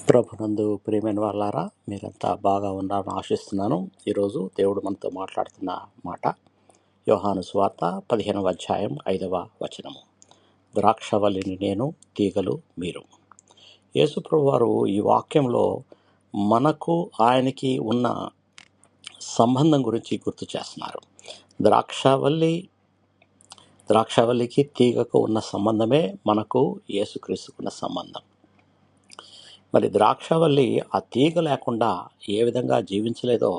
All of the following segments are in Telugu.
ప్రభునందు ప్రియమైన వాళ్ళారా, మీరంతా బాగా ఉన్నారని ఆశిస్తున్నాను. ఈరోజు దేవుడు మనతో మాట్లాడుతున్న మాట యోహాను సువార్త 15వ అధ్యాయం 5వ వచనము. ద్రాక్షవల్లిని నేను, తీగలు మీరు. యేసు ప్రభువారు ఈ వాక్యంలో మనకు ఆయనకి ఉన్న సంబంధం గురించి గుర్తు చేస్తున్నారు. ద్రాక్షవల్లికి తీగకు ఉన్న సంబంధమే మనకు యేసుక్రీస్తుకున్న సంబంధం. మరి ద్రాక్షవల్లి ఆ తీగ లేకుండా ఏ విధంగా జీవించలేదో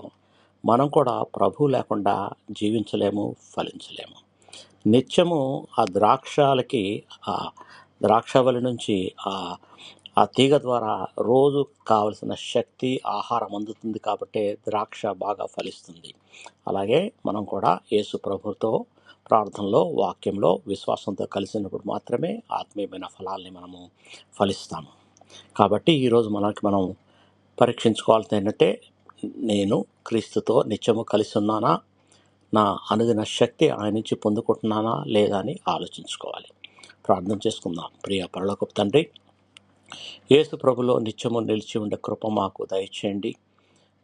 మనం కూడా ప్రభు లేకుండా జీవించలేము, ఫలించలేము. నిత్యము ఆ ద్రాక్షవల్లి నుంచి ఆ తీగ ద్వారా రోజు కావలసిన శక్తి, ఆహారం అందుతుంది. కాబట్టి ద్రాక్ష బాగా ఫలిస్తుంది. అలాగే మనం కూడా యేసు ప్రభుతో ప్రార్థనలో, వాక్యంలో, విశ్వాసంతో కలిసినప్పుడు మాత్రమే ఆత్మీయమైన ఫలాల్ని మనము ఫలిస్తాము. కాబట్టి ఈరోజు మనం పరీక్షించుకోవాల్సింది ఏంటంటే, నేను క్రీస్తుతో నిత్యము కలిసి ఉన్నానా, నా అనుదిన శక్తి ఆయన నుంచి పొందుకుంటున్నానా లేదా అని ఆలోచించుకోవాలి. ప్రార్థన చేసుకుందాం. ప్రియ పరలోకపు తండ్రి, యేసు ప్రభులో నిత్యము నిలిచి ఉండే కృప మాకు దయచేయండి.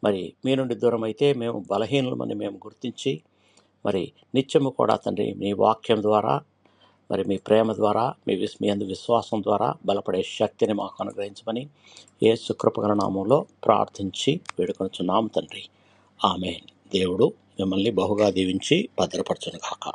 మరి మీ నుండి దూరం అయితే మేము బలహీనులమని మేము గుర్తించి, మరి నిత్యము కూడా తండ్రి మీ వాక్యం ద్వారా, మరి మీ ప్రేమ ద్వారా, మీ అందు విశ్వాసం ద్వారా బలపడే శక్తిని మాకు అనుగ్రహించమని యేసు కృపగల నామంలో ప్రార్థించి వేడుకొనుచున్నాము తండ్రి. ఆమేన్. దేవుడు మిమ్మల్ని బహుగా దీవించి భద్రపరచును గాక.